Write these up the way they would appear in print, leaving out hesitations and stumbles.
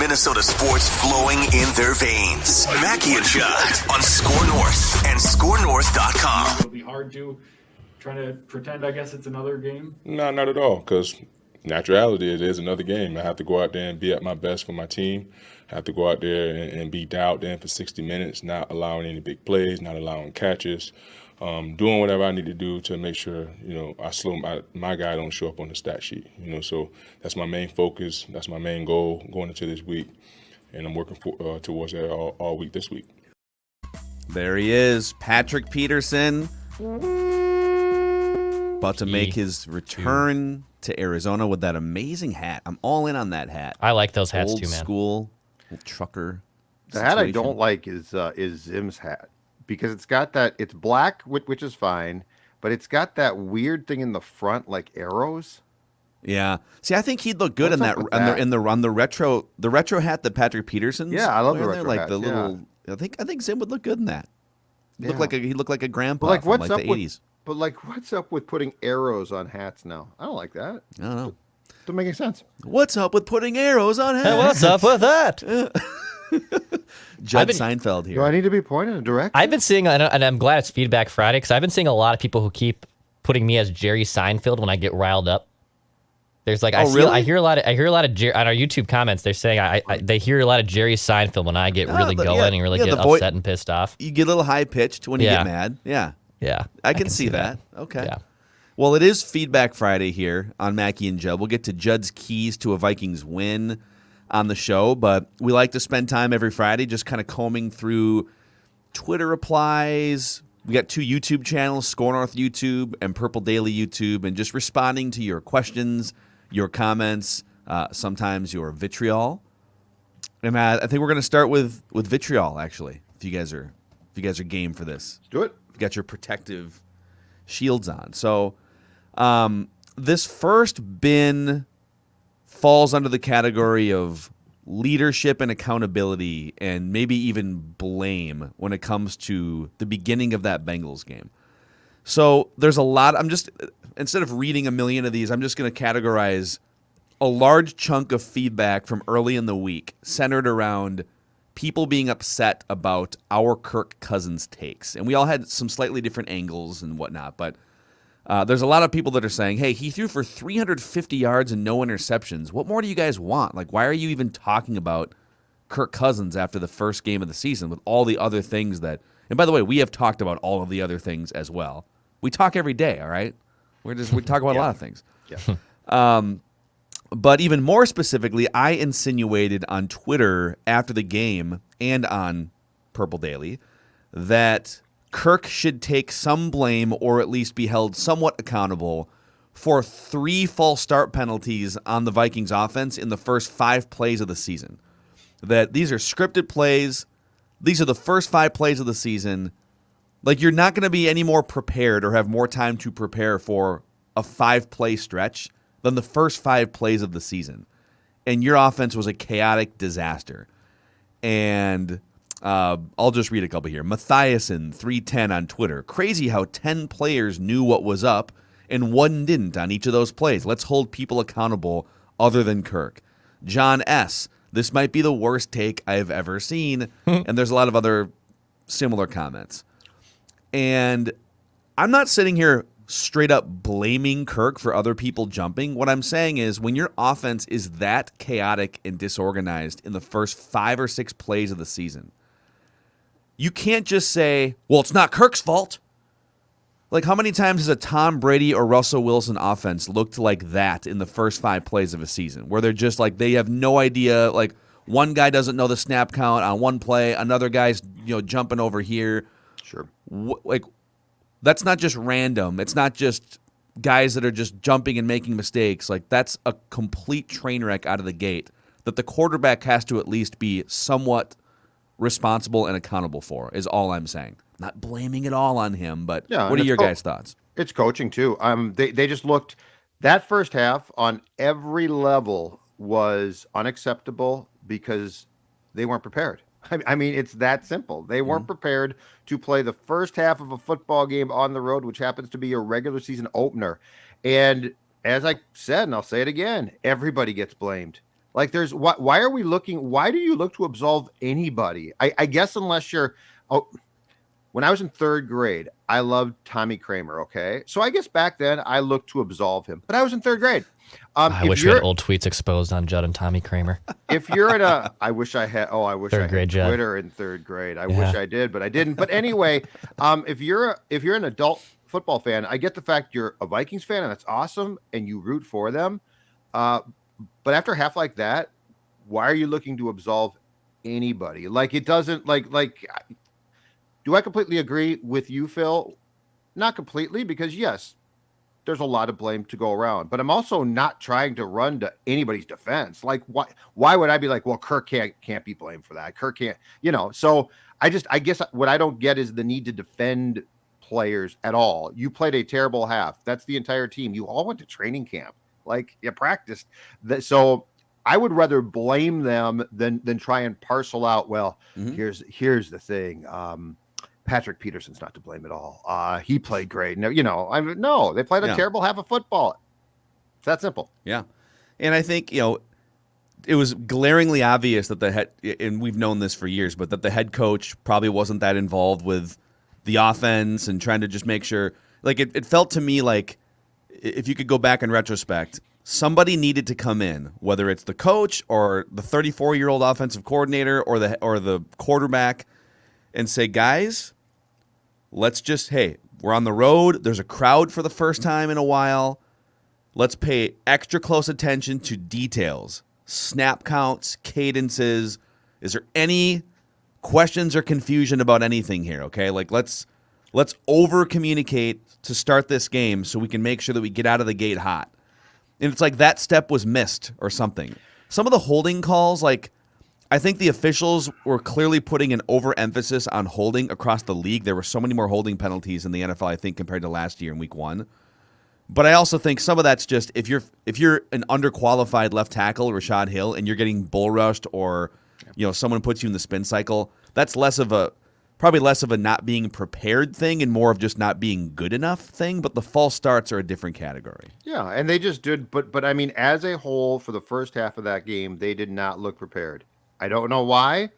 Minnesota sports flowing in their veins. Mackie and Judd on SKOR North and SKORNorth.com. It'll be hard to try to pretend, I guess, it's another game. No, not at all, because naturality, it is another game. I have to go out there and be at my best for my team. I have to go out there and be dialed in for 60 minutes, not allowing any big plays, not allowing catches, doing whatever I need to do to make sure, I slow my guy don't show up on the stat sheet. So that's my main focus. That's my main goal going into this week, and I'm working towards that all week this week. There he is, Patrick Peterson, about to make his return to Arizona with that amazing hat. I'm all in on that hat. I like those hats Old too, man. School, old trucker. The hat I don't like is Zim's hat, because it's got that. It's black, which is fine, but it's got that weird thing in the front, like arrows. Yeah. See, I think he'd look good What's in up that with on the retro hat that Patrick Peterson's. Yeah, I love the wearing retro there, like hats, the little. I think Zim would look good in that. He looked like a grandpa from like the 80s. But what's up with putting arrows on hats now? I don't like that. I don't know. Doesn't make any sense. What's up with putting arrows on hats? Hey, what's up with that? Judd Seinfeld here. Do I need to be pointed in a direction? I've been seeing, and I'm glad it's Feedback Friday, because I've been seeing a lot of people who keep putting me as Jerry Seinfeld when I get riled up. There's like, I hear a lot of on our YouTube comments. They're saying they hear a lot of Jerry Seinfeld when I get really going and really get upset and pissed off. You get a little high pitched when you get mad. Yeah. Yeah. I can see that. Okay. Yeah. Well, it is Feedback Friday here on Mackie and Judd. We'll get to Judd's keys to a Vikings win on the show, but we like to spend time every Friday just kind of combing through Twitter replies. We got 2 YouTube channels, SKOR North YouTube and Purple Daily YouTube, and just responding to your questions, your comments, sometimes your vitriol. And I think we're going to start with vitriol, actually, if you guys are game for this. Let's do it. You got your protective shields on. So this first bin falls under the category of leadership and accountability and maybe even blame when it comes to the beginning of that Bengals game. So there's a lot. Instead of reading a million of these, I'm just going to categorize a large chunk of feedback from early in the week centered around people being upset about our Kirk Cousins takes. And we all had some slightly different angles and whatnot, but there's a lot of people that are saying, hey, he threw for 350 yards and no interceptions. What more do you guys want? Like, why are you even talking about Kirk Cousins after the first game of the season with all the other things that – and by the way, we have talked about all of the other things as well. We talk every day, all right? We talk about a lot of things. Yeah. But even more specifically, I insinuated on Twitter after the game and on Purple Daily that Kirk should take some blame or at least be held somewhat accountable for 3 false start penalties on the Vikings offense in the first 5 plays of the season. That these are scripted plays. These are the first 5 plays of the season. Like, you're not going to be any more prepared or have more time to prepare for a 5-play stretch than the first 5 plays of the season. And your offense was a chaotic disaster. And I'll just read a couple here. Mathiasen310 on Twitter. Crazy how 10 players knew what was up and 1 didn't on each of those plays. Let's hold people accountable other than Kirk. John S. This might be the worst take I've ever seen. And there's a lot of other similar comments. And I'm not sitting here straight up blaming Kirk for other people jumping. What I'm saying is when your offense is that chaotic and disorganized in the first 5 or 6 plays of the season, you can't just say, well, it's not Kirk's fault. Like, how many times has a Tom Brady or Russell Wilson offense looked like that in the first 5 plays of a season, where they're just like, they have no idea, like, one guy doesn't know the snap count on one play, another guy's, jumping over here. Sure. That's not just random. It's not just guys that are just jumping and making mistakes. Like, that's a complete train wreck out of the gate that the quarterback has to at least be somewhat responsible and accountable for, is all I'm saying. Not blaming it all on him, but what are your guys' thoughts? It's coaching, too. They just looked – that first half on every level was unacceptable because they weren't prepared. I mean, it's that simple. They weren't prepared to play the first half of a football game on the road, which happens to be your regular season opener. And as I said, and I'll say it again, everybody gets blamed. Like, there's why are we looking? Why do you look to absolve anybody? I guess unless you're. Oh, when I was in third grade, I loved Tommy Kramer. Okay, so I guess back then I looked to absolve him, but I was in third grade. I wish we had old tweets exposed on Judd and Tommy Kramer. If you're in a, I wish I had. Oh, I wish Third I grade, had Judd. Twitter in third grade. I wish I did, but I didn't. But anyway, if you're an adult football fan, I get the fact you're a Vikings fan, and that's awesome, and you root for them. But after half like that, why are you looking to absolve anybody? Like, it doesn't like. Do I completely agree with you, Phil? Not completely, because yes, there's a lot of blame to go around, but I'm also not trying to run to anybody's defense. Like, why would I be like, well, Kirk can't be blamed for that. Kirk can't, so I guess what I don't get is the need to defend players at all. You played a terrible half. That's the entire team. You all went to training camp. Like, you practiced that. So I would rather blame them than try and parcel out, well, here's the thing. Patrick Peterson's not to blame at all. He played great. No, they played a terrible half of football. It's that simple. Yeah. And I think, it was glaringly obvious that the head, and we've known this for years, but that the head coach probably wasn't that involved with the offense and trying to just make sure, like, it felt to me like, if you could go back in retrospect, somebody needed to come in, whether it's the coach or the 34-year-old offensive coordinator or the quarterback, and say, guys, we're on the road. There's a crowd for the first time in a while. Let's pay extra close attention to details, snap counts, cadences. Is there any questions or confusion about anything here? Okay, like let's over communicate to start this game so we can make sure that we get out of the gate hot. And it's like that step was missed or something. Some of the holding calls, like, I think the officials were clearly putting an overemphasis on holding across the league. There were so many more holding penalties in the NFL, I think, compared to last year in Week 1. But I also think some of that's just if you're an underqualified left tackle, Rashad Hill, and you're getting bull rushed or someone puts you in the spin cycle, that's probably less of a not being prepared thing and more of just not being good enough thing. But the false starts are a different category. Yeah, and they just did. But I mean, as a whole, for the first half of that game, they did not look prepared. I don't know why.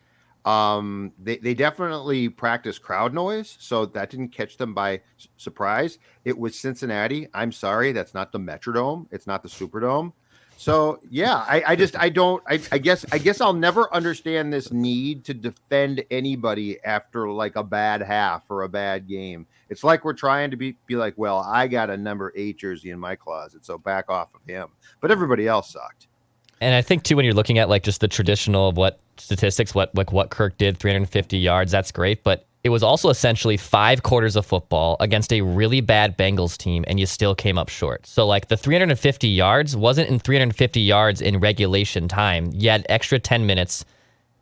They definitely practiced crowd noise, so that didn't catch them by surprise. It was Cincinnati. I'm sorry, that's not the Metrodome. It's not the Superdome. So yeah, I guess I'll never understand this need to defend anybody after like a bad half or a bad game. It's like we're trying to be like, well, I got a number 8 jersey in my closet, so back off of him. But everybody else sucked. And I think, too, when you're looking at, like, just the traditional statistics, what Kirk did, 350 yards, that's great. But it was also essentially 5 quarters of football against a really bad Bengals team, and you still came up short. So, like, the 350 yards wasn't in 350 yards in regulation time. You had extra 10 minutes.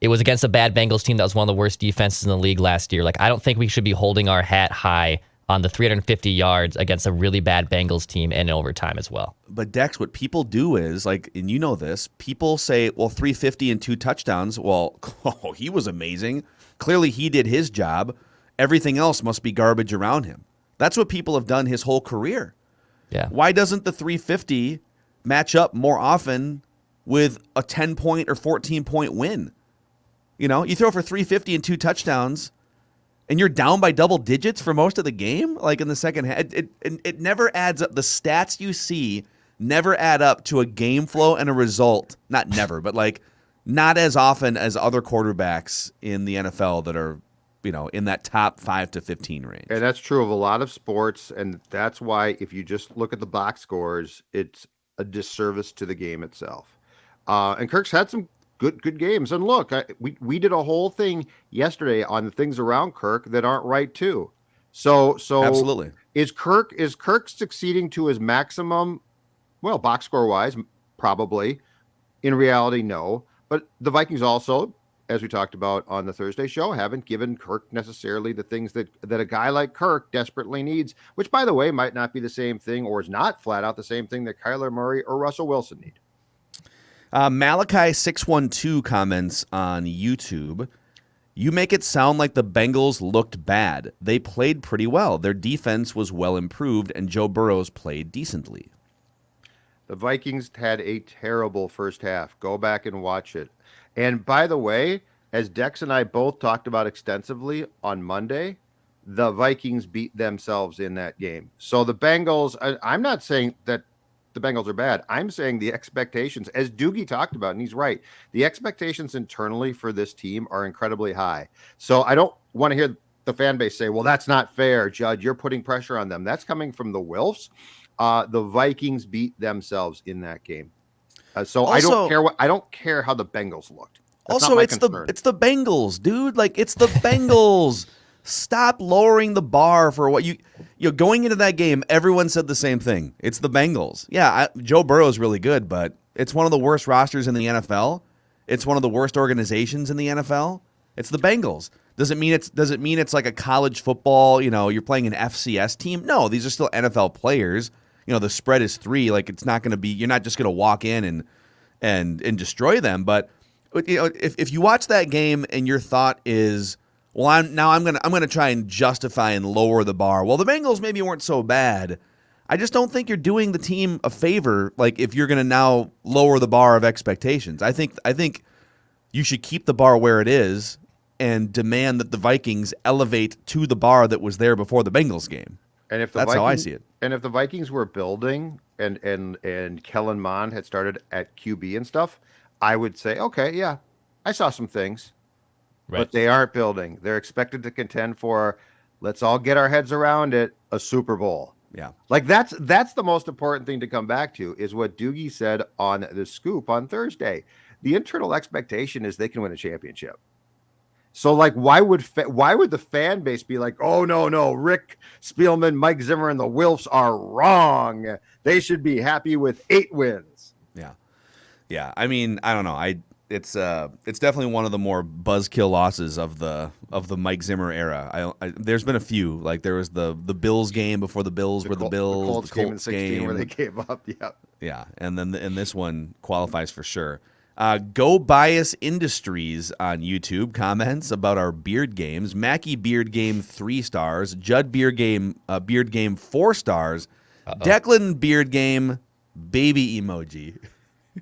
It was against a bad Bengals team that was one of the worst defenses in the league last year. Like, I don't think we should be holding our hat high on the 350 yards against a really bad Bengals team in overtime as well. But Dex, what people do is, like, and you know this, people say, well, 350 and 2 touchdowns. Well, he was amazing. Clearly he did his job. Everything else must be garbage around him. That's what people have done his whole career. Yeah. Why doesn't the 350 match up more often with a 10-point or 14-point win? You throw for 350 and 2 touchdowns, and you're down by double digits for most of the game, like in the second half. It never adds up. The stats you see never add up to a game flow and a result. Not never, but like not as often as other quarterbacks in the NFL that are, in that top 5 to 15 range. And that's true of a lot of sports, and that's why if you just look at the box scores, it's a disservice to the game itself. And Kirk's had some good games. And look, we did a whole thing yesterday on the things around Kirk that aren't right too. So absolutely, is Kirk succeeding to his maximum? Well, box score wise, probably. In reality, no. But the Vikings also, as we talked about on the Thursday show, haven't given Kirk necessarily the things that a guy like Kirk desperately needs, which, by the way, might not be the same thing or is not flat out the same thing that Kyler Murray or Russell Wilson need. Malachi612 comments on YouTube. You make it sound like the Bengals looked bad. They played pretty well. Their defense was well improved, and Joe Burrows played decently. The Vikings had a terrible first half. Go back and watch it. And by the way, as Dex and I both talked about extensively on Monday, the Vikings beat themselves in that game. So the Bengals, I'm not saying that the Bengals are bad. I'm saying the expectations, as Doogie talked about, and he's right, the expectations internally for this team are incredibly high. So I don't want to hear the fan base say, well, that's not fair, Judd. You're putting pressure on them. That's coming from the Wilfs. The Vikings beat themselves in that game. So also, I don't care how the Bengals looked. That's also, it's the Bengals, dude. Like, it's the Bengals. Stop lowering the bar for what you're going into that game. Everyone said the same thing. It's the Bengals. Yeah, Joe Burrow is really good, but it's one of the worst rosters in the NFL. It's one of the worst organizations in the NFL. It's the Bengals. Does it mean it's like a college football? You're playing an FCS team. No, these are still NFL players. The spread is 3. Like, it's not going to be. You're not just going to walk in and destroy them. But if you watch that game and your thought is, well, I'm gonna try and justify and lower the bar. Well, the Bengals maybe weren't so bad. I just don't think you're doing the team a favor. Like, if you're gonna now lower the bar of expectations, I think you should keep the bar where it is and demand that the Vikings elevate to the bar that was there before the Bengals game. And if that's how I see it. And if the Vikings were building and Kellen Mond had started at QB and stuff, I would say, okay, yeah, I saw some things. Right. But they aren't building. They're expected to contend for, let's all get our heads around it, a Super Bowl. Yeah. Like, that's the most important thing to come back to, is what Doogie said on the Scoop on Thursday. The internal expectation is they can win a championship. So, like, why would the fan base be like, oh, no, Rick Spielman, Mike Zimmer, and the Wilfs are wrong. They should be happy with 8 wins. Yeah. Yeah. I mean, I don't know. It's definitely one of the more buzzkill losses of the Mike Zimmer era. There's been a few. Like, there was the Bills game before the Bills were the Bills. The Colts game in 16 where they gave up. Yeah. Yeah, and this one qualifies for sure. Go Bias Industries on YouTube comments about our beard games. Mackie beard game 3 stars. Judd beard game 4 stars. Declan beard game baby emoji.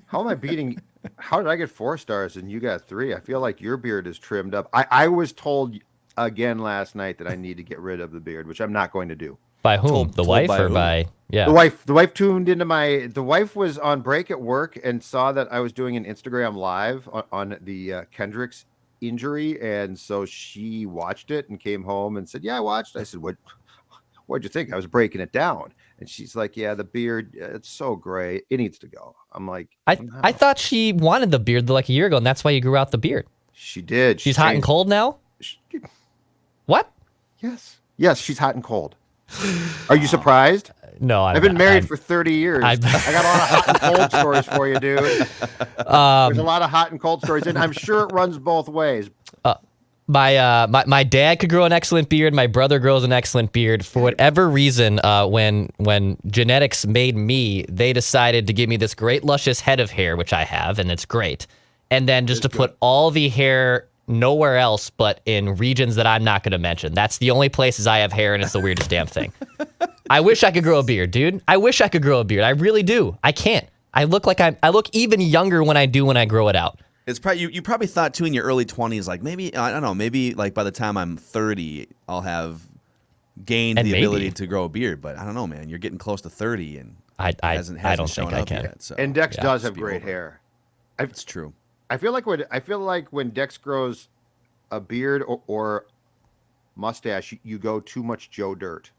How am I beating? How did I get 4 stars and you got 3? I feel like your beard is trimmed up. I was told again last night that I need to get rid of the beard, which I'm not going to do. By whom? The wife or by? Yeah. The wife tuned into the wife was on break at work and saw that I was doing an Instagram live on the Kendricks injury. And so she watched it and came home and said, yeah, I watched. I said, what'd you think? I was breaking it down. And she's like, yeah, the beard, it's so gray. It needs to go. I'm like, I thought she wanted the beard like a year ago, and that's why you grew out the beard. She did. She's hot and cold now? What? Yes, she's hot and cold. Are you surprised? No, I've been married for 30 years. I got a lot of hot and cold stories for you, dude. There's a lot of hot and cold stories, and I'm sure it runs both ways. My dad could grow an excellent beard. My brother grows an excellent beard. For whatever reason, when genetics made me, they decided to give me this great luscious head of hair, which I have, and it's great. And then just to put all the hair nowhere else but in regions that I'm not going to mention. That's the only places I have hair, and it's the weirdest damn thing. I wish I could grow a beard, dude. I wish I could grow a beard. I really do. I can't. I look even younger when I grow it out. It's probably you probably thought too in your early 20s, like maybe I don't know, maybe like by the time I'm 30, I'll have gained the ability to grow a beard. But I don't know, man. You're getting close to 30, and I don't shown think I up can. yet. So. And Dex does have great hair. It's true. I feel like when Dex grows a beard or mustache, you go too much Joe Dirt.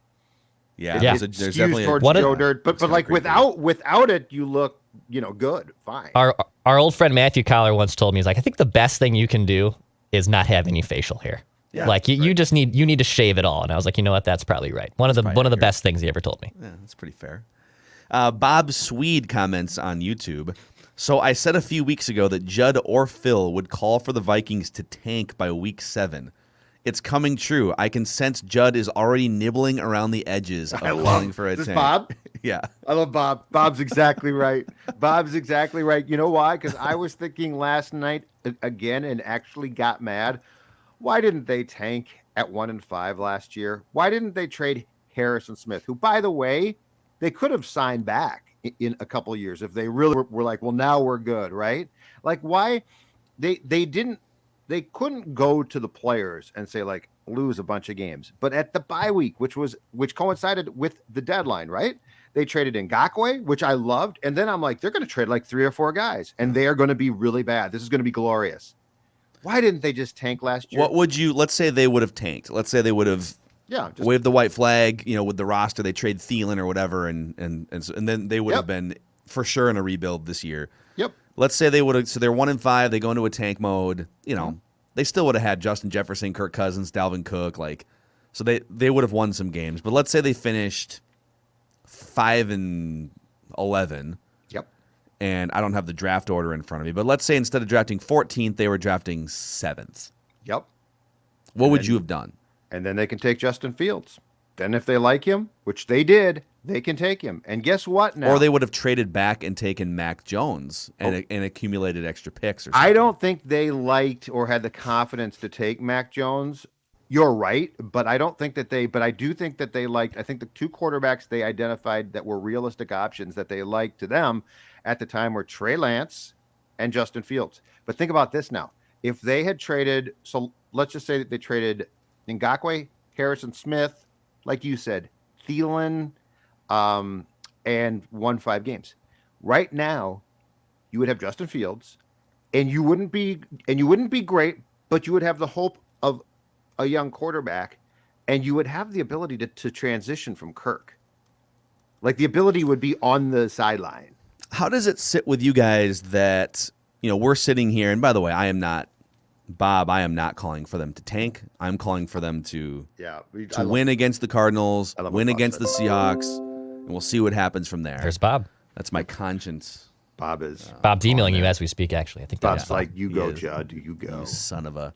Yeah. There's definitely towards Joe Dirt, but like without it, you look good, fine. Our old friend Matthew Collar once told me, he's like, I think the best thing you can do is not have any facial hair. Yeah, like you just need to shave it all. And I was like, you know what? That's probably right. One of the best things he ever told me. Yeah, that's pretty fair. Bob Swede comments on YouTube. So I said a few weeks ago that Judd or Phil would call for the Vikings to tank by week 7. It's coming true. I can sense Judd is already nibbling around the edges of calling for a tank. Bob? Yeah. I love Bob. Bob's exactly right. Bob's exactly right. You know why? Because I was thinking last night again and actually got mad. Why didn't they tank at 1-5 last year? Why didn't they trade Harrison Smith, who, by the way, they could have signed back in a couple of years if they really were like, well, now we're good, right? Like, why they couldn't go to the players and say, like, lose a bunch of games. But at the bye week, which coincided with the deadline, right? They traded Ngakoue, which I loved, and then I'm like, they're going to trade like 3 or 4 guys, and they are going to be really bad. This is going to be glorious. Why didn't they just tank last year? What would you? Let's say they would have tanked. Let's say they would have waved the white flag. With the roster, they trade Thielen or whatever, and then they would have been for sure in a rebuild this year. Yep. Let's say they would have. So they're 1-5. They go into a tank mode. They still would have had Justin Jefferson, Kirk Cousins, Dalvin Cook. So they would have won some games. But let's say they finished 5-11. Yep. And I don't have the draft order in front of me. But let's say instead of drafting 14th, they were drafting 7th. Yep. What would you have done? And then they can take Justin Fields. Then if they like him, which they did, they can take him. And guess what now? Or they would have traded back and taken Mac Jones and accumulated extra picks or something. I don't think they liked or had the confidence to take Mac Jones. You're right, but I don't think that but I do think that they liked, I think the 2 quarterbacks they identified that were realistic options that they liked to them at the time were Trey Lance and Justin Fields. But think about this now. If they had traded, so let's just say that they traded Ngakoue, Harrison Smith, like you said, Thielen, and won 5 games. Right now, you would have Justin Fields, and you wouldn't be great, but you would have the hope of a young quarterback, and you would have the ability to transition from Kirk. Like, the ability would be on the sideline. How does it sit with you guys that, we're sitting here, and by the way, I am not calling for them to tank. I'm calling for them to win against the Cardinals, win against the Seahawks, and we'll see what happens from there. There's Bob. That's my conscience. Bob's emailing you as we speak, actually. I think Bob's like, you go, Judd, you go. You son of a...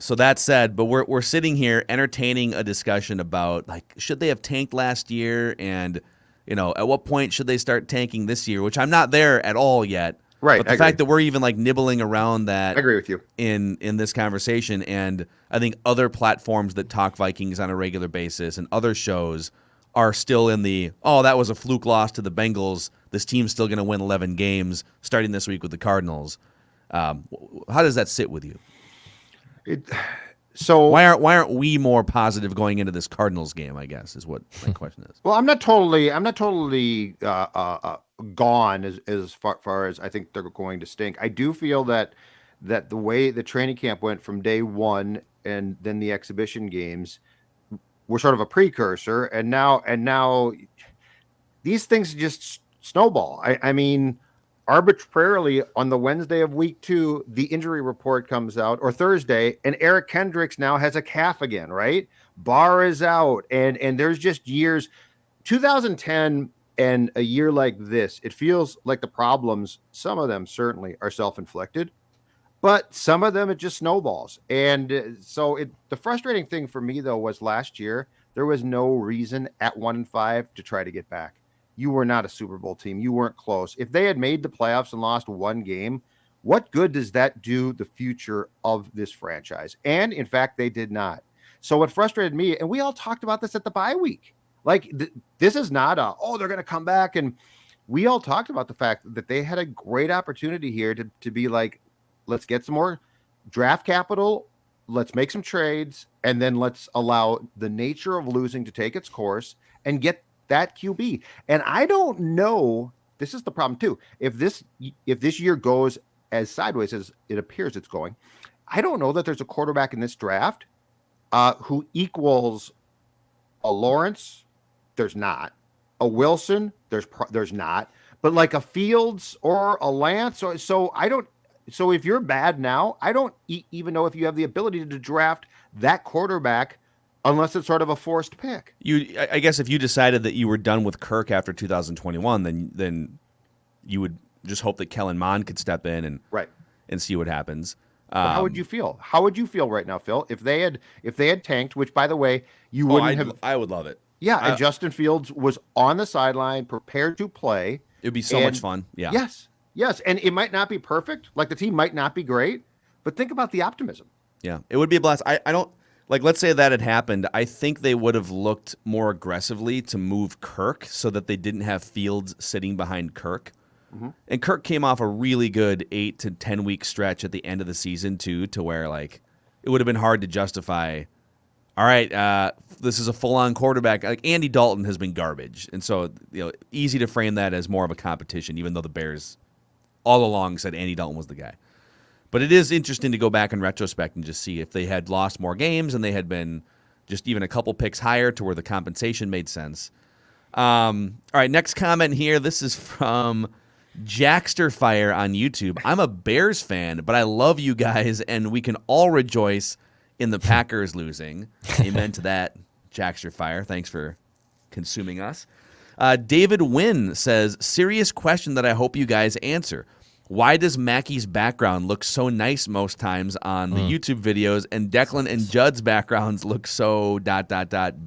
So that said, but we're sitting here entertaining a discussion about, like, should they have tanked last year, and at what point should they start tanking this year? Which I'm not there at all yet. Right. But the fact that we're even like nibbling around that, I agree with you in this conversation, and I think other platforms that talk Vikings on a regular basis and other shows are still in the that was a fluke loss to the Bengals. This team's still going to win 11 games starting this week with the Cardinals. How does that sit with you? So why aren't we more positive going into this Cardinals game, I guess, is what my question is. Well, I'm not totally gone as far as I think they're going to stink. I do feel that the way the training camp went from day one and then the exhibition games were sort of a precursor, and now these things just snowball. I mean, arbitrarily on the Wednesday of week 2, the injury report comes out, or Thursday, and Eric Kendricks now has a calf again, right? Barr is out, and there's just years. 2010 and a year like this, it feels like the problems, some of them certainly are self-inflicted, but some of them it just snowballs. And so the frustrating thing for me, though, was last year, there was no reason at 1-5 to try to get back. You were not a Super Bowl team. You weren't close. If they had made the playoffs and lost 1 game, what good does that do the future of this franchise? And in fact, they did not. So what frustrated me, and we all talked about this at the bye week, like this is not they're going to come back. And we all talked about the fact that they had a great opportunity here to be like, let's get some more draft capital. Let's make some trades. And then let's allow the nature of losing to take its course and get that QB. And I don't know, this is the problem too. If this year goes as sideways as it appears it's going, I don't know that there's a quarterback in this draft who equals a Lawrence. There's not. A Wilson. There's not. But like a Fields or a Lance. So if you're bad now, I don't even know if you have the ability to draft that quarterback unless it's sort of a forced pick. I guess if you decided that you were done with Kirk after 2021, then you would just hope that Kellen Mond could step in and see what happens. How would you feel? How would you feel right now, Phil, if they had tanked? Which, by the way, you wouldn't have. I would love it. Yeah, and Justin Fields was on the sideline, prepared to play. It would be so much fun. Yeah. Yes, and it might not be perfect. Like the team might not be great, but think about the optimism. Yeah, it would be a blast. I don't like, let's say that had happened, I think they would have looked more aggressively to move Kirk so that they didn't have Fields sitting behind Kirk. Mm-hmm. And Kirk came off a really good 8 to 10 week stretch at the end of the season, too, to where, like, it would have been hard to justify, all right, this is a full-on quarterback. Like, Andy Dalton has been garbage. And so, easy to frame that as more of a competition, even though the Bears all along said Andy Dalton was the guy. But it is interesting to go back in retrospect and just see if they had lost more games and they had been just even a couple picks higher to where the compensation made sense. All right, next comment here. This is from Jackster Fire on YouTube. I'm a Bears fan, but I love you guys, and we can all rejoice in the Packers losing. Amen to that, Jackster Fire. Thanks for consuming us. David Wynn says, serious question that I hope you guys answer. Why does Mackey's background look so nice most times on the YouTube videos, and Declan and Judd's backgrounds look so ...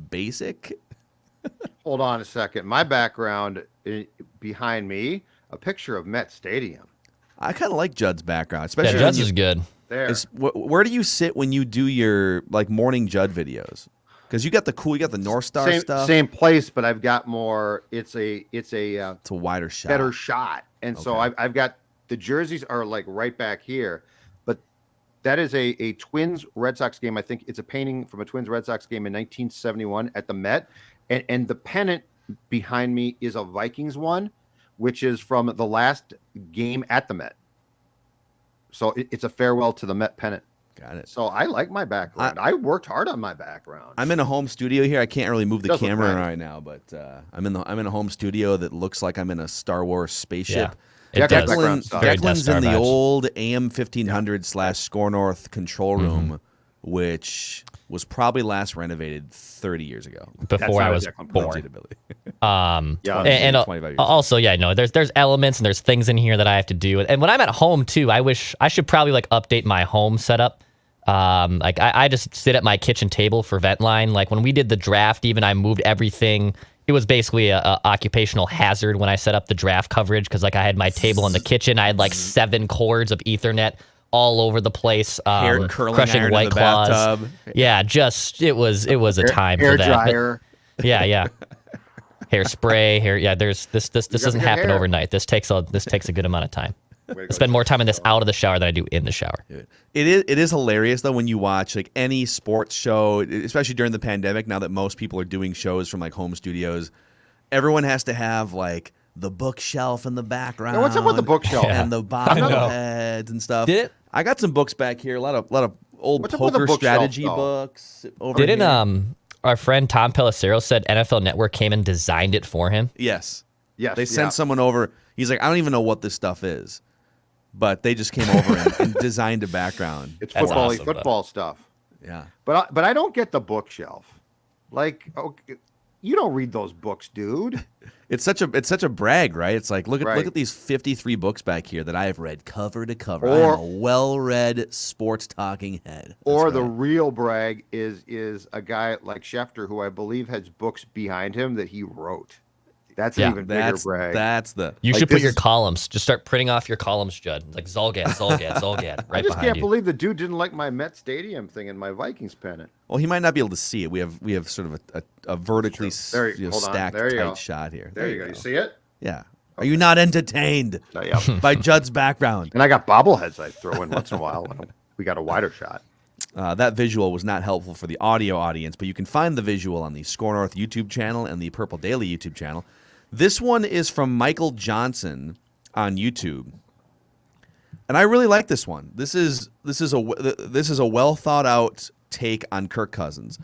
basic? Hold on a second. My background behind me, a picture of Met Stadium. I kind of like Judd's background, especially Judd's is good. There. Where do you sit when you do your like morning Judd videos? Because you got the North Star stuff. Same place, but I've got more. It's a wider shot, better shot, and so I've got the jerseys are like right back here, but that is a Twins Red Sox game. I think it's a painting from a Twins Red Sox game in 1971 at the Met, and the pennant behind me is a Vikings one, which is from the last game at the Met. So it's a farewell to the Met pennant. Got it. So I like my background. I worked hard on my background. I'm in a home studio here. I can't really move the camera right now, but I'm in a home studio that looks like I'm in a Star Wars spaceship. Yeah, Declan's in the old AM 1500 / SKOR North control room, which was probably last renovated 30 years ago. Before I was born. And also, there's elements and there's things in here that I have to do. And when I'm at home too, I should probably like update my home setup. Like I just sit at my kitchen table for Ventline. Like when we did the draft, even I moved everything. It was basically a occupational hazard when I set up the draft coverage because like I had my table in the kitchen. I had like 7 cords of Ethernet all over the place, crushing White Claws. Bathtub. Yeah, just it was a time for that. Hair dryer. Yeah. Hairspray, hair. Yeah, this doesn't happen overnight. This takes a good amount of time. I spend more time in this out of the shower than I do in the shower. It is hilarious though when you watch like any sports show, especially during the pandemic. Now that most people are doing shows from like home studios, everyone has to have like the bookshelf in the background. Now, what's up with the bookshelf and the bobbleheads and stuff? I got some books back here. A lot of old poker strategy books. Our friend Tom Pelissero said NFL Network came and designed it for him? Yes. They sent someone over. He's like, I don't even know what this stuff is. But they just came over and designed a background. It's football stuff. Yeah. But I don't get the bookshelf. Like, okay, you don't read those books, dude. It's such a brag, right? It's like look at these 53 books back here that I have read cover to cover. I'm a well-read sports talking head. The real brag is a guy like Schefter, who I believe has books behind him that he wrote. That's an even bigger brag. You should put your columns. Just start printing off your columns, Judd. Like Zolgad, right I just can't believe the dude didn't like my Met Stadium thing and my Vikings pennant. Well, he might not be able to see it. We have sort of a vertically stacked tight shot here. There you go. You see it? Yeah. Okay. Are you not entertained by Judd's background? And I got bobbleheads I throw in once in a while. We got a wider shot. That visual was not helpful for the audio audience, but you can find the visual on the SKOR North YouTube channel and the Purple Daily YouTube channel. This one is from Michael Johnson on YouTube, and I really like this one. This is a well thought out take on Kirk Cousins.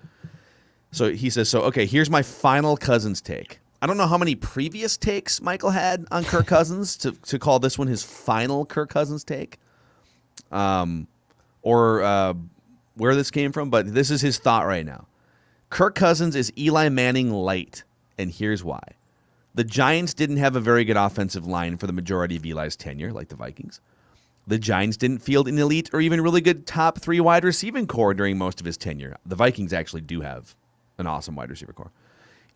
So he says, okay, here's my final Cousins take. I don't know how many previous takes Michael had on Kirk Cousins to call this one his final Kirk Cousins take, or where this came from, but this is his thought right now. Kirk Cousins is Eli Manning light, and here's why. The Giants didn't have a very good offensive line for the majority of Eli's tenure, like the Vikings. The Giants didn't field an elite or even really good top 3 wide receiving core during most of his tenure. The Vikings actually do have an awesome wide receiver core.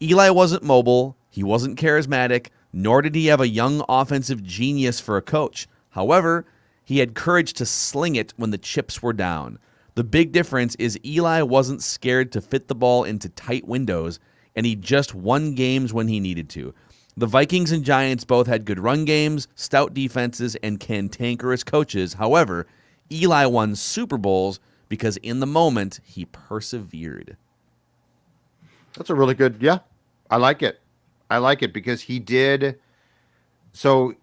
Eli wasn't mobile, he wasn't charismatic, nor did he have a young offensive genius for a coach. However, he had courage to sling it when the chips were down. The big difference is Eli wasn't scared to fit the ball into tight windows, and he just won games when he needed to. The Vikings and Giants both had good run games, stout defenses, and cantankerous coaches. However, Eli won Super Bowls because in the moment, he persevered. That's a really good, yeah. I like it. I like it because he did. So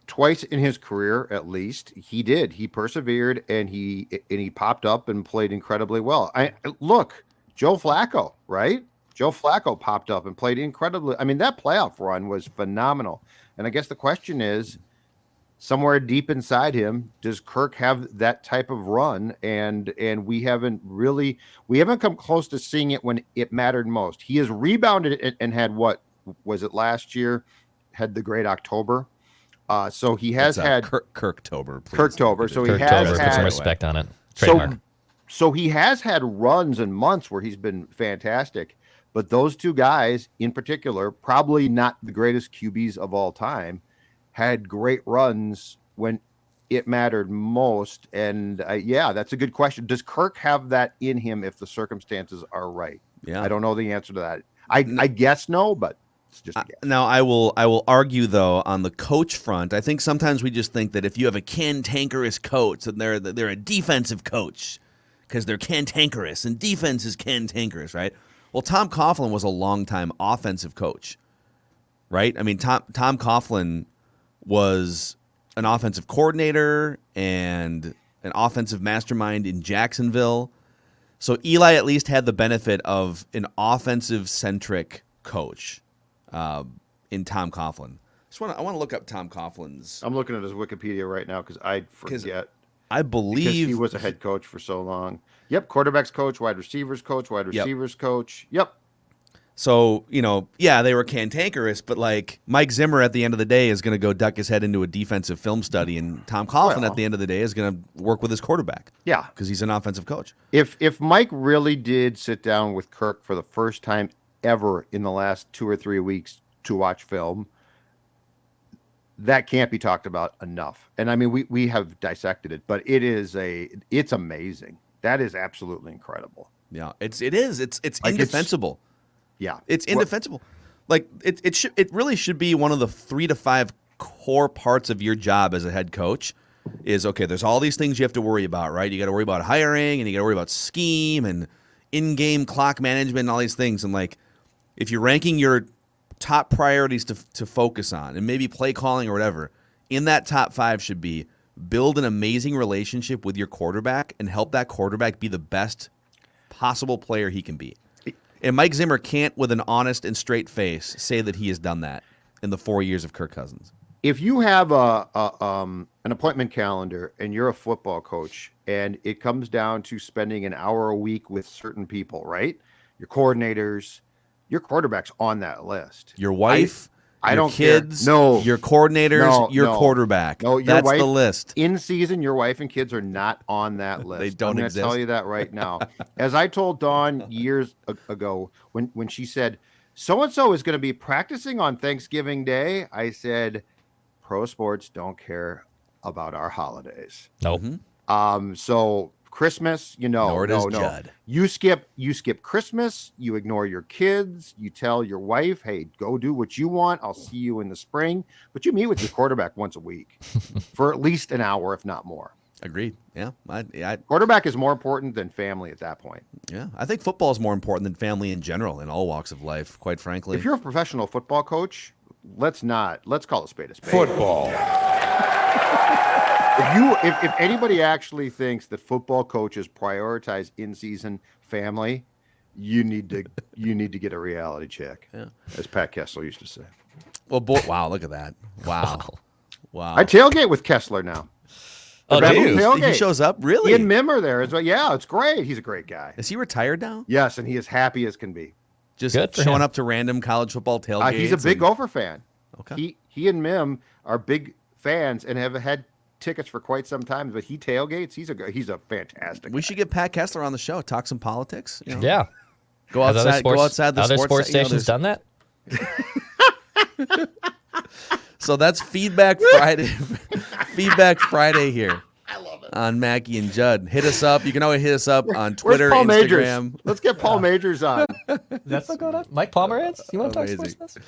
twice in his career, at least, he did. He persevered and he popped up and played incredibly well. Look, Joe Flacco, right? Joe Flacco popped up and played incredibly. I mean, that playoff run was phenomenal. And I guess the question is, somewhere deep inside him, does Kirk have that type of run? And we haven't come close to seeing it when it mattered most. He has rebounded and had, what was it last year? Had the great October. So he has had Kirktober. Kirktober. So he Kirk has Tober, had put some respect on it. Trademark. So he has had runs and months where he's been fantastic. But those two guys in particular, probably not the greatest QBs of all time, had great runs when it mattered most. And yeah, that's a good question. Does Kirk have that in him if the circumstances are right? Yeah. I don't know the answer to that. I guess no, but it's just a guess. Now, I will argue, though, on the coach front. I think sometimes we just think that if you have a cantankerous coach, then they're a defensive coach because they're cantankerous, and defense is cantankerous, right? Well, Tom Coughlin was a longtime offensive coach, right? I mean, Tom Coughlin was an offensive coordinator and an offensive mastermind in Jacksonville. So Eli at least had the benefit of an offensive-centric coach in Tom Coughlin. I want to look up Tom Coughlin's. I'm looking at his Wikipedia right now because I forget. I believe because he was a head coach for so long. Yep, quarterbacks coach, wide receivers coach, coach. Yep. So, they were cantankerous, but like Mike Zimmer at the end of the day is going to go duck his head into a defensive film study, and Tom Coughlin at the end of the day is going to work with his quarterback. Yeah. Because he's an offensive coach. If Mike really did sit down with Kirk for the first time ever in the last 2 or 3 weeks to watch film, that can't be talked about enough. And I mean, we have dissected it, but it's amazing. That is absolutely incredible. Yeah, it's indefensible. It's indefensible. It really should be one of the 3 to 5 core parts of your job as a head coach. Is okay. There's all these things you have to worry about, right? You got to worry about hiring, and you got to worry about scheme and in-game clock management, and all these things. And like, if you're ranking your top priorities to focus on, and maybe play calling or whatever, in that top 5 should be build an amazing relationship with your quarterback and help that quarterback be the best possible player he can be. And Mike Zimmer can't, with an honest and straight face, say that he has done that in the 4 years of Kirk Cousins. If you have an appointment calendar and you're a football coach and it comes down to spending an hour a week with certain people, right? Your coordinators, your quarterback's on that list. Your wife, your don't kids, care. No, your coordinators, your quarterback. No, your that's wife, the list. In season, your wife and kids are not on that list. They don't exist. I'm going to tell you that right now. As I told Dawn years ago when she said, so-and-so is going to be practicing on Thanksgiving Day, I said, pro sports don't care about our holidays. Nope. So Christmas, Nor does Judd. You skip Christmas, you ignore your kids, you tell your wife, hey, go do what you want. I'll see you in the spring. But you meet with your quarterback once a week for at least an hour, if not more. Agreed. Yeah. Quarterback is more important than family at that point. Yeah. I think football is more important than family in general in all walks of life, quite frankly. If you're a professional football coach, let's call a spade a spade. Football. If anybody actually thinks that football coaches prioritize in-season family, you need to get a reality check, as Pat Kessler used to say. Well, wow, look at that. Wow. I tailgate with Kessler now. Oh, He shows up? Really? Ian Mimmer there as well. Yeah, it's great. He's a great guy. Is he retired now? Yes, and he is happy as can be. Just showing up to random college football tailgates. He's a big Gopher fan. Okay. He and Mim are big fans and have had tickets for quite some time, but he tailgates. He's a fantastic guy. We should get Pat Kessler on the show, talk some politics. Yeah. Go outside the other sports stations done that? So that's Feedback Friday. Feedback Friday here. I love it. on Mackie and Judd. Hit us up. You can always hit us up on Twitter, Where's Paul Instagram. Majors? Let's get Paul Majors on. That's not going on. Mike Palmer is? You want to talk Amazing. sports?